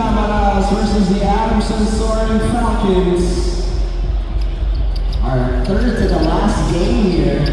Cámaras versus the Adamson Soaring Falcons. Our third to the last game here.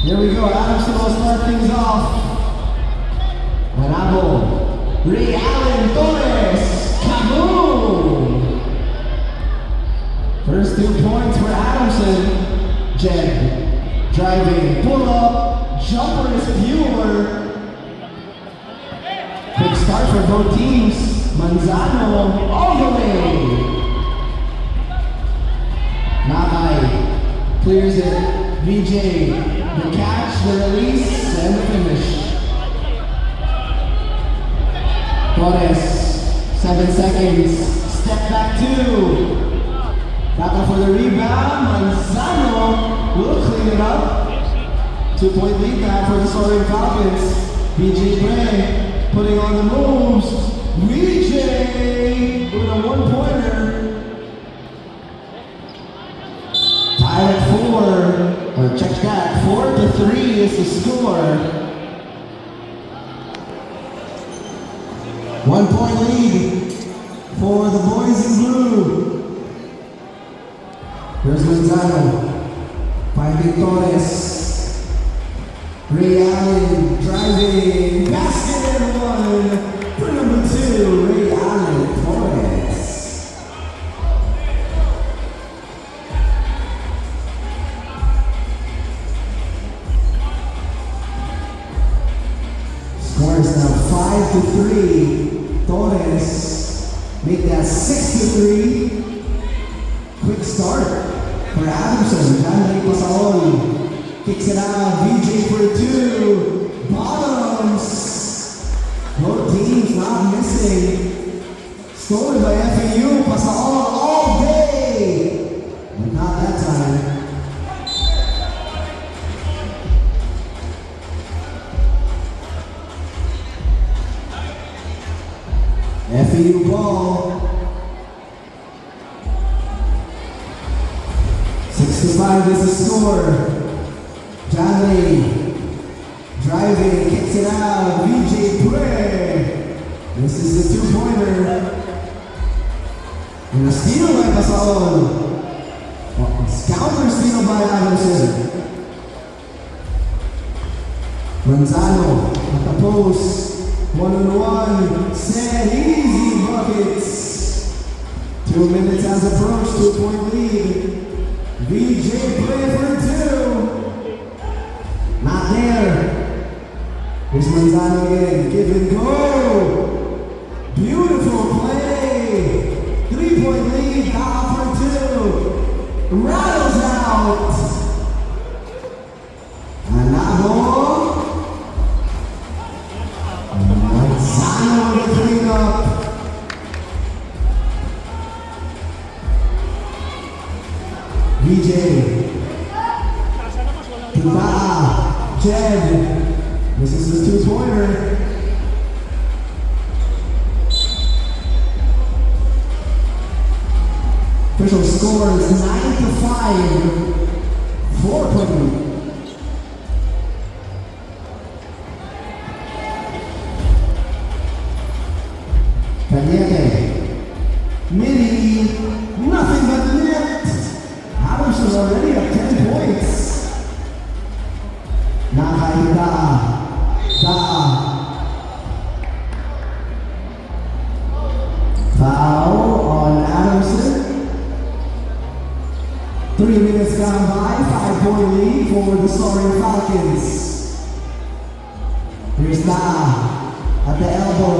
Here we go, Adamson will start things off. Manabo, Ray Allen Torres, kaboom! First 2 points for Adamson. Jed, driving, pull up, jumper is Bueller. Quick start for both teams. Manzano all the way. Nakai clears it. VJ, the catch, the release, and the finish. Torres, 7 seconds. Step back 2. Back up for the rebound. Manzano will clean it up. 2-point lead back for the Soaring Falcons. VJ Bray putting on the moves. VJ with a 1-pointer. Tied at 4. Or check that. 4-3 is the score. 1-point lead for the boys in blue. Here's Manzano. Finding Torres. Ray Allen driving, basket and 1 for number 2, Ray Allen Torres. Score is now 5-3. Torres make that 6-3. Quick start for Adamson. Janley Pasaol. Kicks it out, VJ for 2. Bottoms. Both teams not missing. Stolen by FAU. Pasaol all day. But not that time. FAU ball. 6-5 is the score. Janley driving, kicks it out. VJ Bray. This is the 2-pointer. And a steal by Pasaol. Counter steal by Adamson. Manzano at the post. 1-on-1. Set easy buckets. 2 minutes has approached. 2-point lead. VJ Bray for 2. Not there. Here's Manzano again. Give and go. Beautiful play. 3-point lead. Down for 2. Rattles out. Manabo. Manzano with the cleanup. VJ. Jed. This is the 2-pointer. Official score is 9-5. 4-point lead. Cañete. Mini. Nothing but the net. Adamson already at 10 points. Nakahita. Foul on Adamson. 3 minutes gone by. 5-point lead for the Soaring Falcons. Here's Na at the elbow.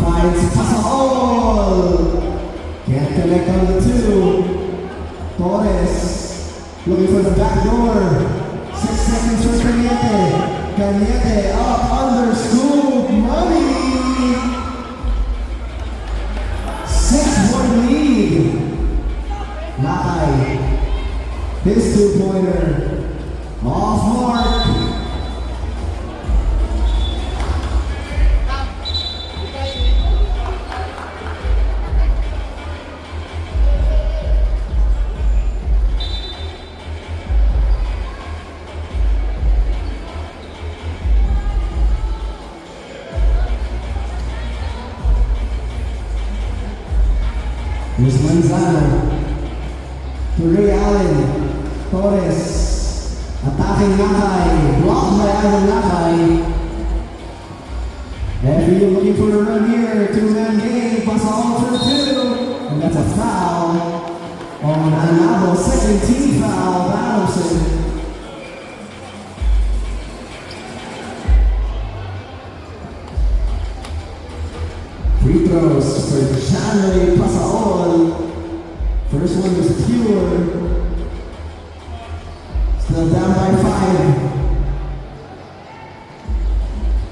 Finds Pasaol. Can't connect on the 2. Torres looking for the back door. 6 seconds for Cañete. Cañete up under scoop. Money. 6-point lead. Nakai. His 2-pointer. Off mark. Here's Manzano. To Ray Allen. Torres. Attacking Nakay. Blocked by Ivan Nakay. And we're looking for a run here. Two-man game. Pass all for two. And that's a foul on Anabo. Second team foul. Adamson. Free throws for Shanley Pasaol. First one was pure. Still down by 5.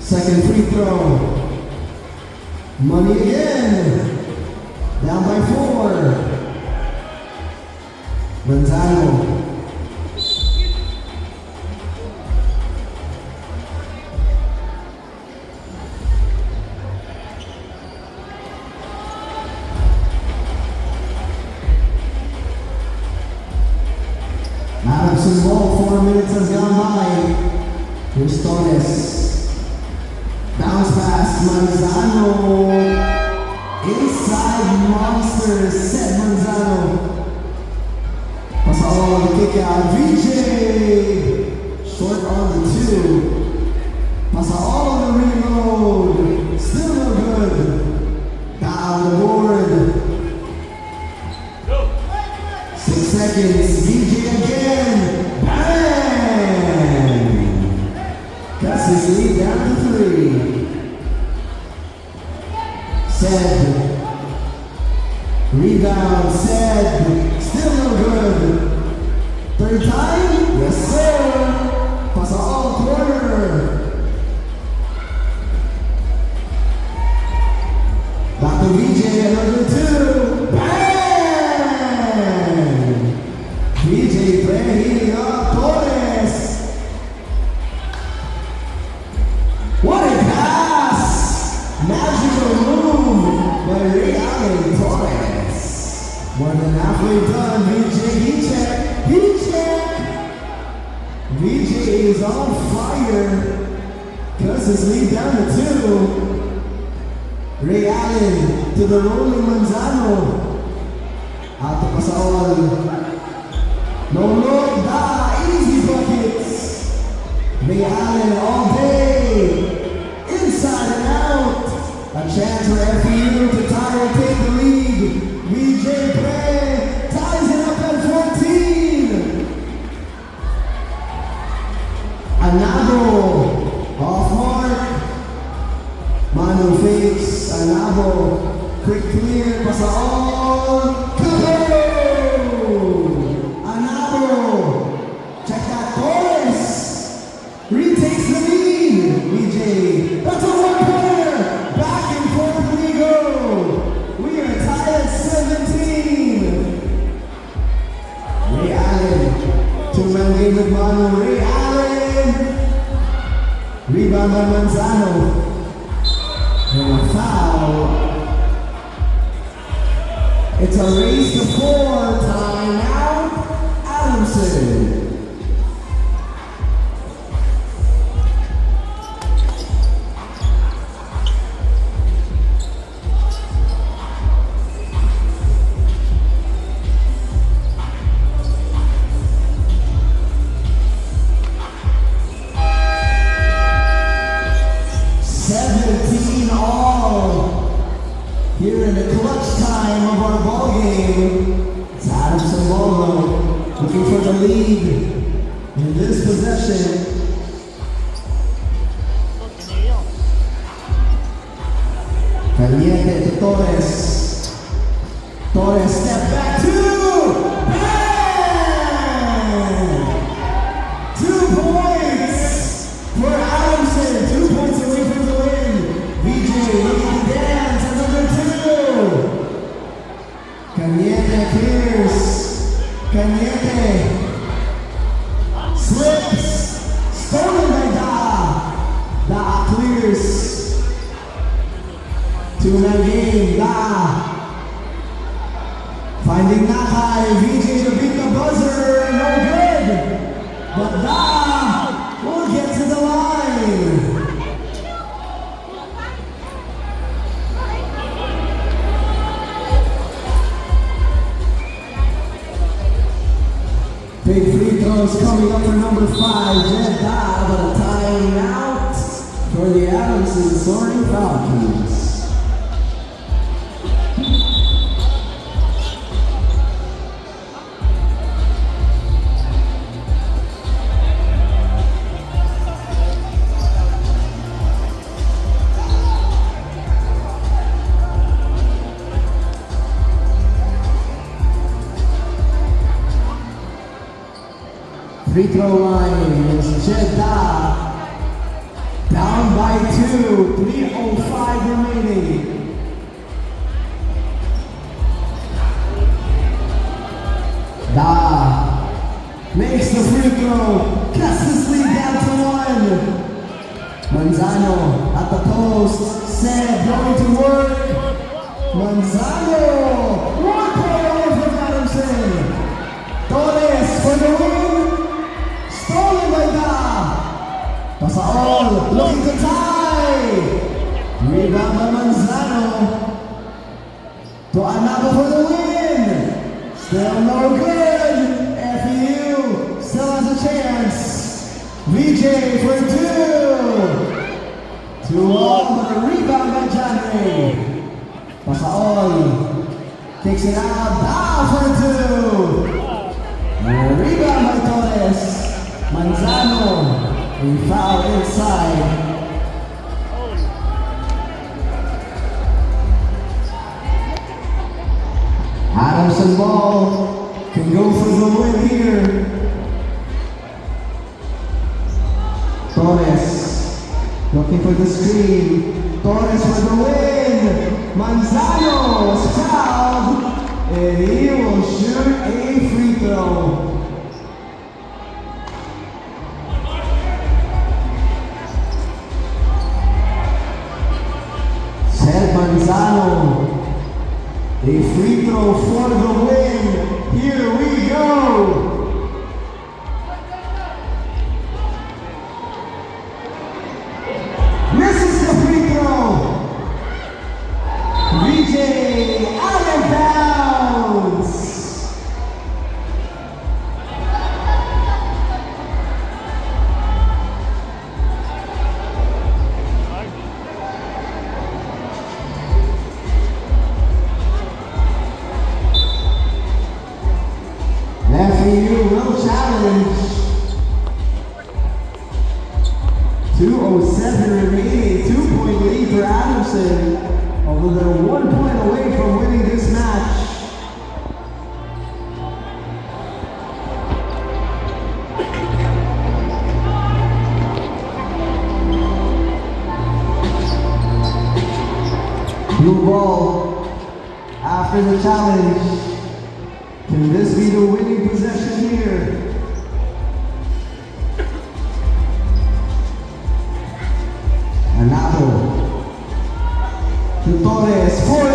Second free throw. Money again. Down by 4. Manzano. Adamson ball, 4 minutes has gone by. Here's Torres. Bounce pass, Manzano. Inside monster, set Manzano. Pass all on the kick out, VJ. Short on the 2. Pass all on the reload. Still no good. Down the board. 6 seconds, VJ again. Bang! Cuts his lead down to 3. Said. Rebound, Said. Still no good. Third time? Yes, sir. Pass all corner. Back to VJ, another 2. Bang! VJ heating up. Torres. What a pass! Magical move by Ray Allen Torres. More than halfway done. VJ, he check. VJ is on fire. Cuts his lead down to 2. Ray Allen to the rolling Manzano. Out to Pasaol. No look, easy buckets. Ray Allen all day. Inside and out. A chance for FEU to tie or take the lead. VJ Prey ties it up at 14. Anabo off mark. Manu fakes. Anabo quick clear. Pasaol. Retakes the lead. VJ. That's a 1-pointer. Back and forth we go. We are tied at 17. Ray Allen. 2-man game with Manu. Ray Allen. Rebound by Manzano. And a foul. It's a race to 4. Timeout. Adamson. Here in the clutch time of our ball game, it's Adamson Bolo looking for the lead in this possession. Caliente to Torres. Torres step back 2. Bang! 2 points for Adamson. 2 points away from the win. VJ looking to dance. Caliente clears. Caliente slips. Stolen by Da clears. 2-man game. Da finding Nakay. VJ to beat the buzzer. No good. But Da will get to the line. the Adamson Soaring Falcons. Free throw line is Jeddah. Down by 2, 3:05 remaining. Da makes the free throw, cuts this lead down to 1. Manzano at the post, Sed going to work. Manzano, 1 point away from Adamson. Torres for the win. Stolen by Da. Pasaol, looking to tie. Rebound by Manzano. To Anaba for the win. Still no good. FEU still has a chance. VJ for 2. 2-1 for the rebound by Janre. Pasaol kicks it out. Da for 2. And a rebound by Torres. Manzano, a foul inside. Adamson ball can go for the win here. Torres looking for the screen. Torres for the win. Manzano is fouled, and he will shoot a free throw. Manzano, a free throw for the win. Here we go. Misses the free throw. VJ out of bounds. FEU will challenge. 2:07 remaining, 2-point lead for Adamson, although they're 1 point away from winning this match. Blue ball after the challenge. Can this be the winning possession here? Anabo to Torres for